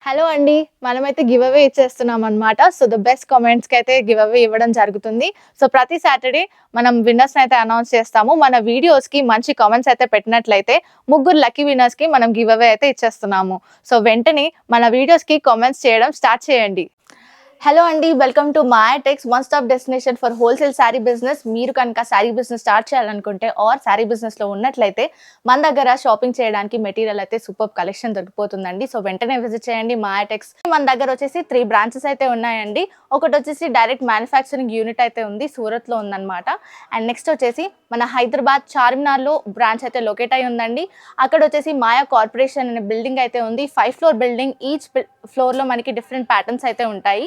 Hello అండి. మనమైతే give away ఇచ్చేస్తున్నామనమాట. సో, ద బెస్ట్ కామెంట్స్‌కైతే గివ్ అవే ఇవ్వడం జరుగుతుంది. సో, ప్రతి సాటర్‌డే మనం విన్నర్స్‌నైతే అనౌన్స్ చేస్తాము. మన వీడియోస్‌కి మంచి కామెంట్స్ అయితే పెట్టినట్లయితే ముగ్గురు లక్కీ విన్నర్స్‌కి మనం గివ్ అవే అయితే ఇచ్చేస్తున్నాము. సో, వెంటనే మన వీడియోస్‌కి కామెంట్స్ చేయడం స్టార్ట్ చేయండి. హలో అండి. Welcome to Maya Tex one stop destination for wholesale sari business. మీరు కనుక శారీ బిజినెస్ స్టార్ట్ చేయాలనుకుంటే ఆర్ శారీ బిజినెస్‌లో ఉన్నట్లయితే మన దగ్గర షాపింగ్ చేయడానికి మెటీరియల్ అయితే సూపర్బ్ కలెక్షన్ దొరికిపోతుందండి. సో, వెంటనే విజిట్ చేయండి మాయా టెక్స్. మన దగ్గర వచ్చేసి 3 బ్రాంచెస్ అయితే ఉన్నాయండి. ఒకటొచ్చేసి డైరెక్ట్ మ్యానుఫ్యాక్చరింగ్ యూనిట్ అయితే ఉంది. సూరత్‌లో ఉందన్నమాట. అండ్ నెక్స్ట్ వచ్చేసి మన హైదరాబాద్ చార్మినార్‌లో బ్రాంచ్ అయితే లొకేట్ అయ్యి ఉందండి. అక్కడొచ్చేసి మాయా కార్పొరేషన్ అనే బిల్డింగ్ అయితే ఉంది. 5 ఫ్లోర్ బిల్డింగ్. ఈచ్ ఫ్లోర్‌లో మనకి డిఫరెంట్ ప్యాటర్న్స్ అయితే ఉంటాయి.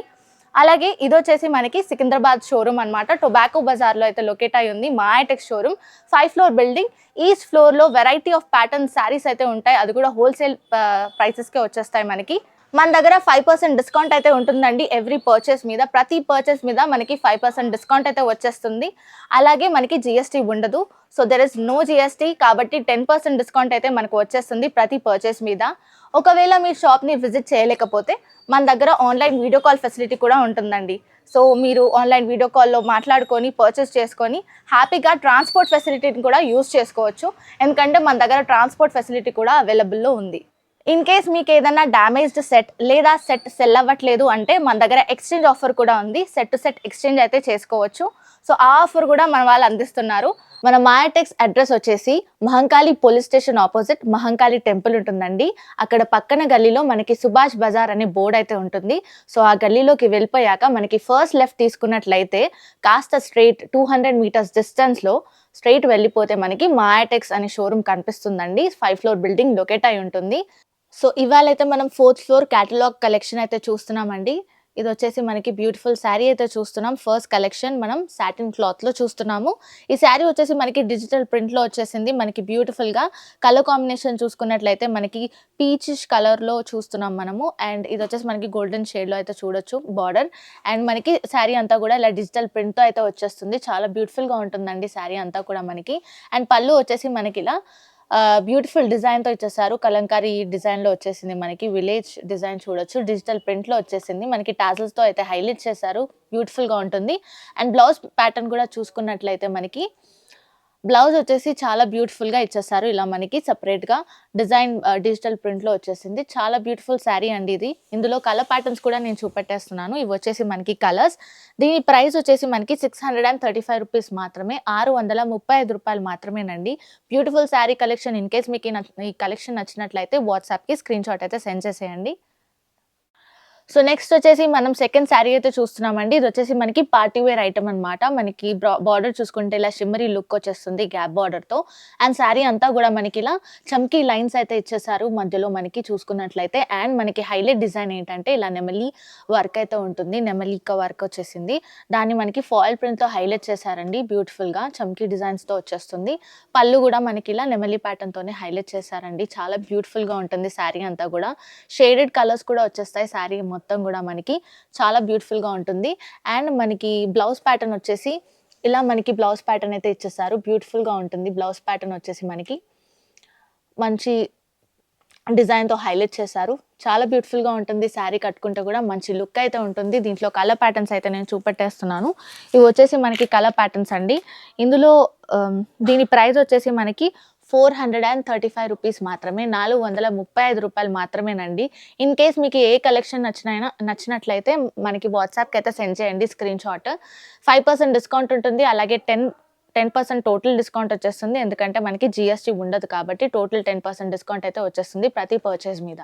అలాగే ఇదొచ్చేసి మనకి సికింద్రాబాద్ షోరూమ్ అన్నమాట. టొబాకో బజార్‌లో అయితే లొకేట్ అయ్యి ఉంది Maya Tex showroom. 5 floor building. Each ఫ్లోర్‌లో వెరైటీ ఆఫ్ ప్యాటర్న్ శారీస్ అయితే ఉంటాయి. అది కూడా హోల్‌సేల్ ప్రైసెస్‌కే వచ్చేస్తాయి మనకి. మన దగ్గర 5% డిస్కౌంట్ అయితే ఉంటుందండి ఎవ్రీ పర్చేస్ మీద. ప్రతి పర్చేస్ మీద మనకి 5% డిస్కౌంట్ అయితే వచ్చేస్తుంది. అలాగే మనకి జీఎస్టీ ఉండదు. So, there is no GST కాబట్టి 10% డిస్కౌంట్ అయితే మనకు వచ్చేస్తుంది ప్రతి పర్చేస్ మీద. ఒకవేళ మీరు షాప్‌ని విజిట్ చేయలేకపోతే మన దగ్గర ఆన్‌లైన్ వీడియో కాల్ ఫెసిలిటీ కూడా ఉంటుందండి. సో, మీరు ఆన్‌లైన్ వీడియో కాల్‌లో మాట్లాడుకొని పర్చేస్ చేసుకొని హ్యాపీగా ట్రాన్స్‌పోర్ట్ ఫెసిలిటీని కూడా యూజ్ చేసుకోవచ్చు. ఎందుకంటే మన దగ్గర ట్రాన్స్‌పోర్ట్ ఫెసిలిటీ కూడా అవైలబుల్‌లో ఉంది. ఇన్ కేస్ మీకేదన్నా డ్యామేజ్డ్ సెట్ లేదా సెట్ సెల్ అవ్వట్లేదు అంటే మన దగ్గర ఎక్స్‌చేంజ్ ఆఫర్ కూడా ఉంది. సెట్ టు సెట్ ఎక్స్‌చేంజ్ అయితే చేసుకోవచ్చు. సో, ఆ ఆఫర్ కూడా మన వాళ్ళు అందిస్తున్నారు. మన మాయా టెక్స్ అడ్రెస్ వచ్చేసి Mahankali police station opposite Mahankali temple ఉంటుందండి. అక్కడ పక్కన గల్లీలో మనకి సుభాష్ బజార్ అనే బోర్డ్ అయితే ఉంటుంది. సో, ఆ గల్లీలోకి వెళ్ళిపోయాక మనకి ఫస్ట్ లెఫ్ట్ తీసుకున్నట్లయితే కాస్త స్ట్రెయిట్ 200 మీటర్స్ డిస్టెన్స్‌లో స్ట్రెయిట్ వెళ్ళిపోతే మనకి మాయా టెక్స్ అనే షోరూమ్ కనిపిస్తుందండి. 5 ఫ్లోర్ బిల్డింగ్ లొకేట్ అయి ఉంటుంది. సో, ఇవాళైతే మనం 4థ్ ఫ్లోర్ క్యాటలాగ్ కలెక్షన్ అయితే చూస్తున్నామండి. ఇదొచ్చేసి మనకి బ్యూటిఫుల్ శారీ అయితే చూస్తున్నాం. ఫస్ట్ కలెక్షన్ మనం సాటిన్ క్లాత్‌లో చూస్తున్నాము. ఈ శారీ వచ్చేసి మనకి డిజిటల్ ప్రింట్‌లో వచ్చేసింది. మనకి బ్యూటిఫుల్‌గా కలర్ కాంబినేషన్ చూసుకున్నట్లయితే మనకి పీచిష్ కలర్‌లో చూస్తున్నాం మనము. అండ్ ఇదొచ్చేసి మనకి గోల్డెన్ షేడ్‌లో అయితే చూడొచ్చు బార్డర్. అండ్ మనకి శారీ అంతా కూడా ఇలా డిజిటల్ ప్రింట్‌తో అయితే వచ్చేస్తుంది. చాలా బ్యూటిఫుల్‌గా ఉంటుందండి శారీ అంతా కూడా మనకి. అండ్ పళ్ళు వచ్చేసి మనకిలా బ్యూటిఫుల్ డిజైన్‌తో ఇచ్చేసారు. కలంకారీ డిజైన్‌లో వచ్చేసింది మనకి. విలేజ్ డిజైన్ చూడొచ్చు. డిజిటల్ ప్రింట్‌లో వచ్చేసింది. మనకి టాజిల్స్‌తో అయితే హైలైట్ చేశారు. బ్యూటిఫుల్‌గా ఉంటుంది. అండ్ బ్లౌజ్ ప్యాటర్న్ కూడా చూసుకున్నట్లయితే మనకి బ్లౌజ్ వచ్చేసి చాలా బ్యూటిఫుల్‌గా ఇచ్చేసారు. ఇలా మనకి సెపరేట్‌గా డిజైన్ డిజిటల్ ప్రింట్‌లో వచ్చేసింది. చాలా బ్యూటిఫుల్ శారీ అండి ఇది. ఇందులో కలర్ ప్యాటర్న్స్ కూడా నేను చూపెట్టేస్తున్నాను. ఇవొచ్చేసి మనకి కలర్స్. దీని ప్రైస్ వచ్చేసి మనకి రూ. 635 మాత్రమే. రూ. 635 మాత్రమేనండి. Beautiful sari collection. In case మీకు ఈ కలెక్షన్ నచ్చినట్లయితే వాట్సాప్‌కి స్క్రీన్‌షాట్ అయితే సెండ్ చేసేయండి. సో, నెక్స్ట్ వచ్చేసి మనం సెకండ్ శారీ అయితే చూస్తున్నామండి. ఇదొచ్చేసి మనకి పార్టీ వేర్ ఐటెమ్ అనమాట. మనకి బార్డర్ చూసుకుంటే ఇలా షిమ్మరీ లుక్ వచ్చేస్తుంది గ్యాప్ బార్డర్‌తో. అండ్ శారీ అంతా గూడా మనకిలా చమ్కీ లైన్స్ అయితే ఇచ్చేసారు మధ్యలో మనకి చూసుకున్నట్లయితే. అండ్ మనకి హైలైట్ డిజైన్ ఏంటంటే ఇలా నెమలి వర్క్ అయితే ఉంటుంది. నెమలిక వర్క్ వచ్చేసింది. దాన్ని మనకి ఫాయిల్ ప్రింట్‌తో హైలైట్ చేశారండి బ్యూటిఫుల్‌గా. చమ్కీ డిజైన్స్‌తో వచ్చేస్తుంది. పళ్ళు గూడా మనకిలా నెమలి ప్యాటర్న్‌తోనే హైలైట్ చేశారండి. చాలా బ్యూటిఫుల్‌గా ఉంటుంది శారీ అంతా గూడా. షేడెడ్ కలర్స్ కూడా వచ్చేస్తాయి శారీ మొత్తం గూడా మనకి. చాలా బ్యూటిఫుల్‌గా ఉంటుంది. అండ్ మనకి బ్లౌజ్ ప్యాటర్న్ వచ్చేసి ఇలా మనకి బ్లౌజ్ ప్యాటర్న్ అయితే ఇచ్చేసారు. బ్యూటిఫుల్‌గా ఉంటుంది. బ్లౌజ్ ప్యాటర్న్ వచ్చేసి మనకి మంచి డిజైన్‌తో హైలైట్ చేశారు. చాలా బ్యూటిఫుల్‌గా ఉంటుంది. శారీ కట్టుకుంటే గూడా మంచి లుక్ అయితే ఉంటుంది. దీంట్లో కలర్ ప్యాటర్న్స్ అయితే నేను చూపెట్టేస్తున్నాను. ఇవొచ్చేసి మనకి కలర్ ప్యాటర్న్స్ అండి. ఇందులో దీని ప్రైస్ వచ్చేసి మనకి రూ. 435 మాత్రమే. రూ. 435 మాత్రమేనండి. ఇన్ కేస్ మీకు ఏ కలెక్షన్ నచ్చినట్లయితే మనకి వాట్సాప్‌కి అయితే సెండ్ చేయండి స్క్రీన్‌షాట్. 5% డిస్కౌంట్ ఉంటుంది. అలాగే 10% టోటల్ డిస్కౌంట్ వచ్చేస్తుంది. ఎందుకంటే మనకి జీఎస్టీ ఉండదు కాబట్టి టోటల్ 10% డిస్కౌంట్ అయితే వచ్చేస్తుంది ప్రతి పర్చేస్ మీద.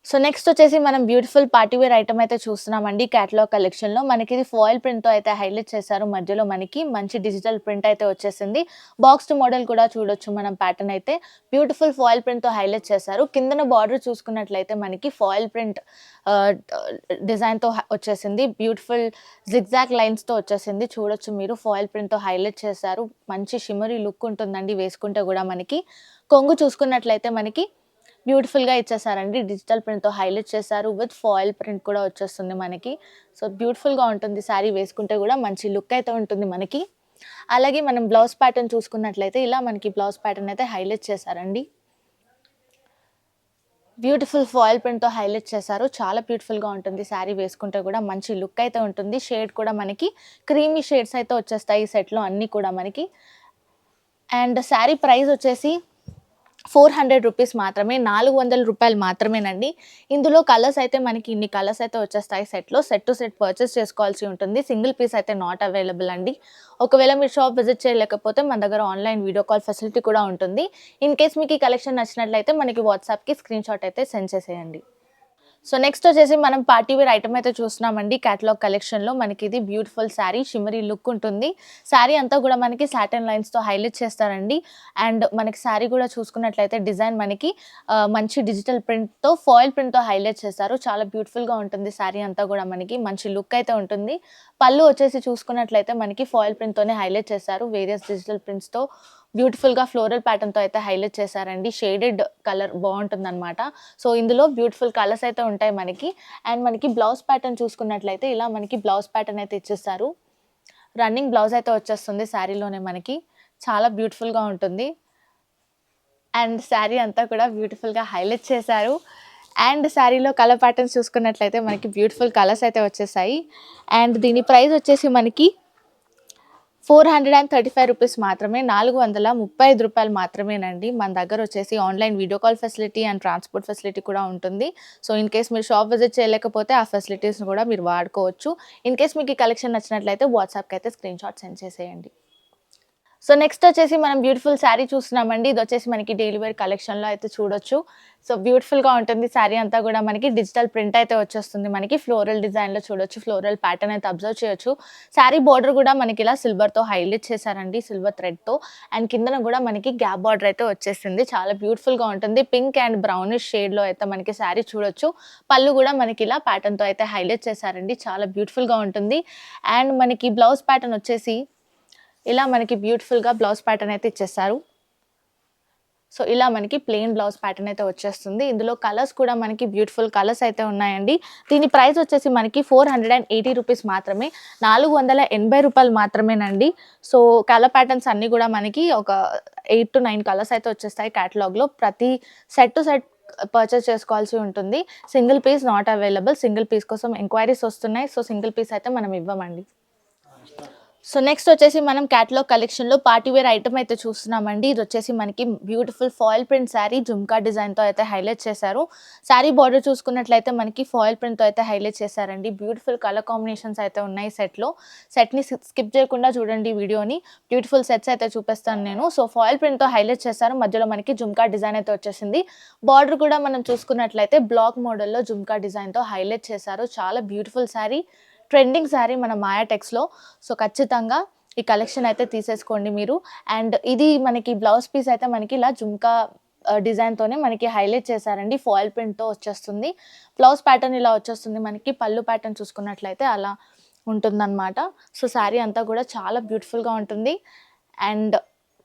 సో, నెక్స్ట్ వచ్చేసి మనం బ్యూటిఫుల్ పార్టీ వేర్ ఐటెమ్ అయితే చూస్తున్నామండి క్యాటలాగ్ కలెక్షన్‌లో. మనకిది ఫాయిల్ ప్రింట్‌తో అయితే హైలైట్ చేశారు. మధ్యలో మనకి మంచి డిజిటల్ ప్రింట్ అయితే వచ్చేసింది. బాక్స్డ్ మోడల్ కూడా చూడొచ్చు మనం ప్యాటర్న్ అయితే. బ్యూటిఫుల్ ఫాయిల్ ప్రింట్‌తో హైలైట్ చేశారు. కిందన బార్డర్ చూసుకున్నట్లయితే మనకి ఫాయిల్ ప్రింట్ ఆహ్, డిజైన్‌తో వచ్చేసింది. బ్యూటిఫుల్ జిగ్‌జాగ్ లైన్స్‌తో వచ్చేసింది. చూడొచ్చు మీరు ఫాయిల్ ప్రింట్‌తో హైలైట్ చేశారు. మంచి షిమ్మరీ లుక్ ఉంటుందండి వేసుకుంటే గూడా మనకి. కొంగు చూసుకున్నట్లయితే మనకి బ్యూటిఫుల్‌గా ఇచ్చేసారండి. డిజిటల్ ప్రింట్‌తో హైలైట్ చేశారు. విత్ ఫాయిల్ ప్రింట్ కూడా వచ్చేస్తుంది మనకి. సో, బ్యూటిఫుల్‌గా ఉంటుంది శారీ వేసుకుంటే గూడా మంచి లుక్ అయితే ఉంటుంది మనకి. అలాగే మనం బ్లౌజ్ ప్యాటర్న్ చూసుకున్నట్లయితే ఇలా మనకి బ్లౌజ్ ప్యాటర్న్ అయితే హైలైట్ చేశారండి. బ్యూటిఫుల్ ఫాయిల్ ప్రింట్‌తో హైలైట్ చేశారు. చాలా బ్యూటిఫుల్‌గా ఉంటుంది. శారీ వేసుకుంటే కూడా మంచి లుక్ అయితే ఉంటుంది. షేడ్ కూడా మనకి క్రీమీ షేడ్స్ అయితే వచ్చేస్తాయి ఈ సెట్‌లో అన్నీ కూడా మనకి. అండ్ శారీ ప్రైస్ వచ్చేసి 400 రూపీస్ మాత్రమే. 400 రూపాయలు మాత్రమేనండి. ఇందులో కలర్స్ అయితే మనకి ఇన్ని కలర్స్ అయితే వచ్చేస్తాయి సెట్‌లో. సెట్ టు సెట్ పర్చేస్ చేసుకోవాల్సి ఉంటుంది. సింగిల్ పీస్ అయితే నాట్ అవైలబుల్ అండి. ఒకవేళ మీరు షాప్ విజిట్ చేయలేకపోతే మన దగ్గర ఆన్‌లైన్ వీడియో కాల్ ఫెసిలిటీ కూడా ఉంటుంది. ఇన్ కేస్ మీకు ఈ కలెక్షన్ నచ్చినట్లయితే మనకి వాట్సాప్‌కి స్క్రీన్‌షాట్ అయితే సెండ్ చేసేయండి. సో నెక్స్ట్ వచ్చేసి మనం పార్టీ వేర్ ఐటమ్ అయితే చూస్తున్నామండి. క్యాటలాగ్ కలెక్షన్‌లో మనకి ఇది బ్యూటిఫుల్ శారీ షిమ్మరీ లుక్ ఉంటుంది. శారీ అంతా కూడా మనకి సాటిన్ లైన్స్‌తో హైలైట్ చేస్తారండి. అండ్ మనకి శారీ కూడా చూసుకున్నట్లయితే డిజైన్ మనకి మంచి డిజిటల్ ప్రింట్‌తో ఫాయిల్ ప్రింట్‌తో హైలైట్ చేశారు. చాలా బ్యూటిఫుల్‌గా ఉంటుంది శారీ అంతా కూడా మనకి మంచి లుక్ అయితే ఉంటుంది. పళ్ళు వచ్చేసి చూసుకున్నట్లయితే మనకి ఫాయిల్ ప్రింట్‌తోనే హైలైట్ చేశారు. వేరియస్ డిజిటల్ ప్రింట్స్‌తో బ్యూటిఫుల్‌గా ఫ్లోరల్ ప్యాటర్న్‌తో అయితే హైలైట్ చేశారండి. షేడెడ్ కలర్ బావుంటుందనమాట. సో, ఇందులో బ్యూటిఫుల్ కలర్స్ అయితే ఉంటాయి మనకి. అండ్ మనకి బ్లౌజ్ ప్యాటర్న్ చూసుకున్నట్లయితే ఇలా మనకి బ్లౌజ్ ప్యాటర్న్ అయితే ఇచ్చేస్తారు. రన్నింగ్ బ్లౌజ్ అయితే వచ్చేస్తుంది శారీలోనే మనకి. చాలా బ్యూటిఫుల్‌గా ఉంటుంది. అండ్ శారీ అంతా కూడా బ్యూటిఫుల్‌గా హైలైట్ చేశారు. అండ్ శారీలో కలర్ ప్యాటర్న్స్ చూసుకున్నట్లయితే మనకి బ్యూటిఫుల్ కలర్స్ అయితే వచ్చేసాయి. అండ్ దీని ప్రైస్ వచ్చేసి మనకి 435 రూపీస్ మాత్రమే. 435 రూపాయలు మాత్రమేనండి. మన దగ్గర వచ్చేసి online video call facility and transport facility కూడా ఉంటుంది. సో, ఇన్ కేస్ మీరు షాప్ విజిట్ చేయలేకపోతే ఆ ఫెసిలిటీస్‌ని కూడా మీరు వాడుకోవచ్చు. ఇన్ కేస్ మీకు ఈ కలెక్షన్ నచ్చినట్లయితే వాట్సాప్‌కి అయితే స్క్రీన్‌షాట్ సెండ్ చేసేయండి. సో, నెక్స్ట్ వచ్చేసి మనం బ్యూటిఫుల్ శారీ చూస్తున్నామండి. ఇదొచ్చేసి మనకి డైలీ వేర్ కలెక్షన్‌లో అయితే చూడొచ్చు. సో, బ్యూటిఫుల్‌గా ఉంటుంది శారీ అంతా కూడా మనకి డిజిటల్ ప్రింట్ అయితే వచ్చేస్తుంది. మనకి ఫ్లోరల్ డిజైన్‌లో చూడొచ్చు. ఫ్లోరల్ ప్యాటర్న్ అయితే అబ్జర్వ్ చేయొచ్చు. శారీ బోర్డర్ కూడా మనకి ఇలా సిల్వర్‌తో హైలైట్ చేశారండి. సిల్వర్ థ్రెడ్‌తో. అండ్ కిందన కూడా మనకి గ్యాప్ బార్డర్ అయితే వచ్చేసింది. చాలా బ్యూటిఫుల్‌గా ఉంటుంది. పింక్ అండ్ బ్రౌనిష్ షేడ్‌లో అయితే మనకి శారీ చూడొచ్చు. పళ్ళు కూడా మనకి ఇలా ప్యాటర్న్‌తో అయితే హైలైట్ చేశారండి. చాలా బ్యూటిఫుల్‌గా ఉంటుంది. అండ్ మనకి బ్లౌజ్ ప్యాటర్న్ వచ్చేసి ఇలా మనకి బ్యూటిఫుల్‌గా బ్లౌజ్ ప్యాటర్న్ అయితే ఇచ్చేసారు. సో, ఇలా మనకి ప్లెయిన్ బ్లౌజ్ ప్యాటర్న్ అయితే వచ్చేస్తుంది. ఇందులో కలర్స్ కూడా మనకి బ్యూటిఫుల్ కలర్స్ అయితే ఉన్నాయండి. దీని ప్రైస్ వచ్చేసి మనకి 480 రూపీస్ మాత్రమే. 480 రూపాయలు మాత్రమేనండి. సో, కలర్ ప్యాటర్న్స్ అన్నీ కూడా మనకి ఒక 8-9 కలర్స్ అయితే వచ్చేస్తాయి క్యాటలాగ్‌లో. ప్రతి సెట్ టు సెట్ పర్చేస్ చేసుకోవాల్సి ఉంటుంది. Single piece not available. Single piece కోసం ఎంక్వైరీస్ వస్తున్నాయి. సో, సింగిల్ పీస్ అయితే మనం ఇవ్వమండి. సో, నెక్స్ట్ వచ్చేసి మనం క్యాటలాగ్ కలెక్షన్‌లో పార్టీ వేర్ ఐటెమ్ అయితే చూస్తున్నామండి. ఇదొచ్చేసి మనకి beautiful foil print sari jhumka డిజైన్‌తో అయితే హైలైట్ చేశారు. శారీ బార్డర్ చూసుకున్నట్లయితే మనకి ఫాయిల్ ప్రింట్‌తో అయితే హైలైట్ చేశారండి. బ్యూటిఫుల్ కలర్ కాంబినేషన్స్ అయితే ఉన్నాయి సెట్‌లో. సెట్‌ని స్కిప్ చేయకుండా చూడండి వీడియోని. బ్యూటిఫుల్ సెట్స్ అయితే చూపిస్తాను నేను. సో, ఫాయిల్ ప్రింట్‌తో హైలైట్ చేశారు. మధ్యలో మనకి జుమ్కా డిజైన్ అయితే వచ్చేసింది. బార్డర్ కూడా మనం చూసుకున్నట్లయితే బ్లాక్ మోడల్‌లో జుమ్కా డిజైన్‌తో హైలైట్ చేశారు. చాలా బ్యూటిఫుల్ శారీ. ట్రెండింగ్ శారీ మన మాయా టెక్స్‌లో. సో, ఖచ్చితంగా ఈ కలెక్షన్ అయితే తీసేసుకోండి మీరు. అండ్ ఇది మనకి బ్లౌజ్ పీస్ అయితే మనకి ఇలా జుమ్కా డిజైన్‌తోనే మనకి హైలైట్ చేశారండి. ఫాయిల్ ప్రింట్‌తో వచ్చేస్తుంది. బ్లౌజ్ ప్యాటర్న్ ఇలా వచ్చేస్తుంది మనకి. పళ్ళు ప్యాటర్న్ చూసుకున్నట్లయితే అలా ఉంటుందన్నమాట. సో, శారీ అంతా కూడా చాలా బ్యూటిఫుల్‌గా ఉంటుంది. అండ్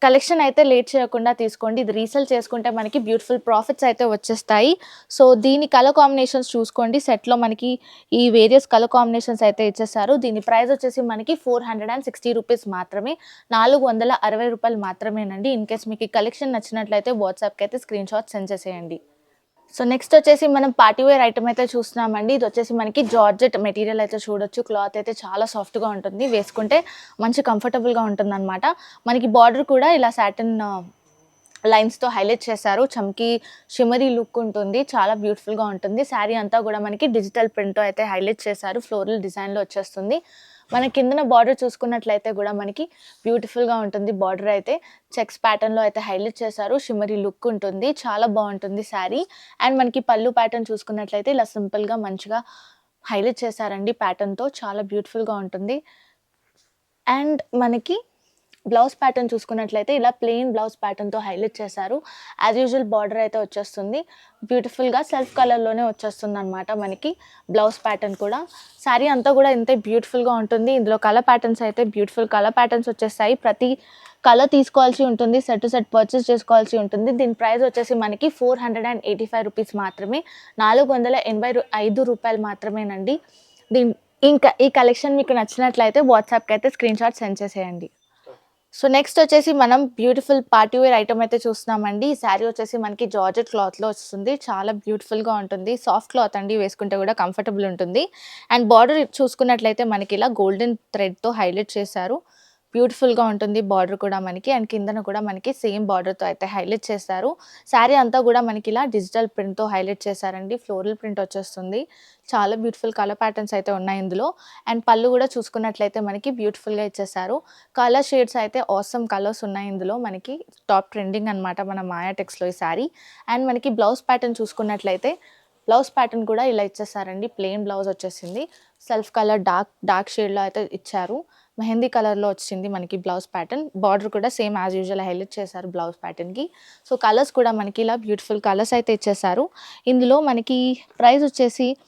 కలెక్షన్ అయితే లేట్ చేయకుండా తీసుకోండి. ఇది రీసేల్ చేసుకుంటే మనకి బ్యూటిఫుల్ ప్రాఫిట్స్ అయితే వచ్చేస్తాయి. సో, దీని కలర్ కాంబినేషన్స్ చూసుకోండి. సెట్‌లో మనకి ఈ వేరియస్ కలర్ కాంబినేషన్స్ అయితే ఇచ్చేసారు. దీని ప్రైస్ వచ్చేసి మనకి 460 రూపీస్ మాత్రమే. 460 రూపాయలు మాత్రమేనండి. ఇన్ కేస్ మీకు ఈ కలెక్షన్ నచ్చినట్లయితే వాట్సాప్‌కి అయితే స్క్రీన్‌షాట్ సెండ్ చేసేయండి. సో, నెక్స్ట్ వచ్చేసి మనం పార్టీ వేర్ ఐటెమ్ అయితే చూస్తున్నామండి. ఇదొచ్చేసి మనకి జార్జెట్ మెటీరియల్ అయితే చూడొచ్చు. క్లాత్ అయితే చాలా సాఫ్ట్‌గా ఉంటుంది. వేసుకుంటే మంచి కంఫర్టబుల్‌గా ఉంటుందనమాట. మనకి బార్డర్ కూడా ఇలా సాటిన్ లైన్స్‌తో హైలైట్ చేశారు. చమ్కీ షిమ్మరీ లుక్ ఉంటుంది. చాలా బ్యూటిఫుల్‌గా ఉంటుంది. శారీ అంతా కూడా మనకి డిజిటల్ ప్రింట్‌తో అయితే హైలైట్ చేశారు. ఫ్లోరల్ డిజైన్‌లో వచ్చేస్తుంది. మన కిందన బార్డర్ చూసుకున్నట్లయితే కూడా మనకి బ్యూటిఫుల్‌గా ఉంటుంది. బార్డర్ అయితే చెక్స్ ప్యాటర్న్‌లో అయితే హైలైట్ చేశారు. షిమ్మరీ లుక్ ఉంటుంది. చాలా బావుంటుంది శారీ. అండ్ మనకి పళ్ళు ప్యాటర్న్ చూసుకున్నట్లయితే ఇలా సింపుల్‌గా మంచిగా హైలైట్ చేశారండి ప్యాటర్న్‌తో. చాలా బ్యూటిఫుల్‌గా ఉంటుంది. అండ్ మనకి బ్లౌజ్ ప్యాటర్న్ చూసుకున్నట్లయితే ఇలా ప్లెయిన్ బ్లౌజ్ ప్యాటర్న్‌తో హైలైట్ చేశారు. యాజ్ యూజువల్ బార్డర్ అయితే వచ్చేస్తుంది. బ్యూటిఫుల్‌గా సెల్ఫ్ కలర్‌లోనే వచ్చేస్తుందనమాట మనకి బ్లౌజ్ ప్యాటర్న్ కూడా. శారీ అంతా కూడా ఇంతే బ్యూటిఫుల్‌గా ఉంటుంది. ఇందులో కలర్ ప్యాటర్న్స్ అయితే బ్యూటిఫుల్ కలర్ ప్యాటర్న్స్ వచ్చేస్తాయి. ప్రతి కలర్ తీసుకోవాల్సి ఉంటుంది. సెట్ టు సెట్ పర్చేస్ చేసుకోవాల్సి ఉంటుంది. దీని ప్రైస్ వచ్చేసి మనకి 485 రూపీస్ మాత్రమే. 485 రూపాయలు మాత్రమేనండి. ఇంకా ఈ కలెక్షన్ మీకు నచ్చినట్లయితే వాట్సాప్‌కి అయితే స్క్రీన్‌షాట్ సెండ్ చేసేయండి. సో నెక్స్ట్ వచ్చేసి మనం బ్యూటిఫుల్ పార్టీ వేర్ ఐటమ్ అయితే చూస్తున్నామండి. ఈ శారీ వచ్చేసి మనకి జార్జెట్ క్లాత్‌లో వస్తుంది. చాలా బ్యూటిఫుల్‌గా ఉంటుంది. సాఫ్ట్ క్లాత్ అండి. వేసుకుంటే కూడా కంఫర్టబుల్ ఉంటుంది. అండ్ బార్డర్ చూసుకున్నట్లయితే మనకి ఇలా గోల్డెన్ థ్రెడ్‌తో హైలైట్ చేశారు. బ్యూటిఫుల్‌గా ఉంటుంది బార్డర్ కూడా మనకి. అండ్ కిందన కూడా మనకి సేమ్ బార్డర్‌తో అయితే హైలైట్ చేశారు. శారీ అంతా కూడా మనకి ఇలా డిజిటల్ ప్రింట్‌తో హైలైట్ చేశారండి. ఫ్లోరల్ ప్రింట్ వచ్చేస్తుంది. చాలా బ్యూటిఫుల్ కలర్ ప్యాటర్న్స్ అయితే ఉన్నాయి ఇందులో. అండ్ పళ్ళు కూడా చూసుకున్నట్లయితే మనకి బ్యూటిఫుల్‌గా ఇచ్చేశారు. కలర్ షేడ్స్ అయితే ఆసమ్ కలర్స్ ఉన్నాయి ఇందులో మనకి. టాప్ ట్రెండింగ్ అనమాట మన మాయా టెక్స్‌లో ఈ శారీ. అండ్ మనకి బ్లౌజ్ ప్యాటర్న్ చూసుకున్నట్లయితే బ్లౌజ్ ప్యాటర్న్ కూడా ఇలా ఇచ్చేసారండి. ప్లెయిన్ బ్లౌజ్ వచ్చేసింది. సెల్ఫ్ కలర్ డార్క్ షేడ్‌లో అయితే ఇచ్చారు. మెహందీ కలర్‌లో వచ్చింది మనకి బ్లౌజ్ ప్యాటర్న్. బార్డర్ కూడా సేమ్ యాజ్ యూజువల్ హైలైట్ చేశారు బ్లౌజ్ ప్యాటర్న్‌కి. సో, కలర్స్ కూడా మనకి ఇలా బ్యూటిఫుల్ కలర్స్ అయితే ఇచ్చేసారు. ఇందులో మనకి ప్రైస్ వచ్చేసి రూ.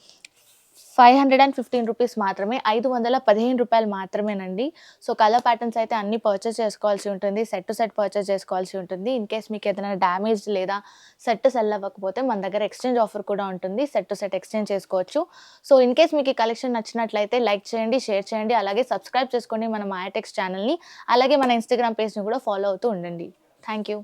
515 మాత్రమే. రూ. 515 మాత్రమేనండి. సో, కలర్ ప్యాటర్న్స్ అయితే అన్నీ పర్చేస్ చేసుకోవాల్సి ఉంటుంది. సెట్ టు సెట్ పర్చేస్ చేసుకోవాల్సి ఉంటుంది. ఇన్‌కేస్ మీకు ఏదైనా డ్యామేజ్డ్ లేదా సెట్ సెల్ అవ్వకపోతే మన దగ్గర ఎక్స్‌చేంజ్ ఆఫర్ కూడా ఉంటుంది. సెట్ టు సెట్ ఎక్స్‌చేంజ్ చేసుకోవచ్చు. సో, ఇన్‌కేస్ మీకు ఈ కలెక్షన్ నచ్చినట్లయితే లైక్ చేయండి, షేర్ చేయండి. అలాగే సబ్స్క్రైబ్ చేసుకోండి మన మాయాటెక్స్ ఛానెల్‌ని. అలాగే మన ఇన్‌స్టాగ్రామ్ పేజ్‌ని కూడా ఫాలో అవుతూ ఉండండి. Thank you.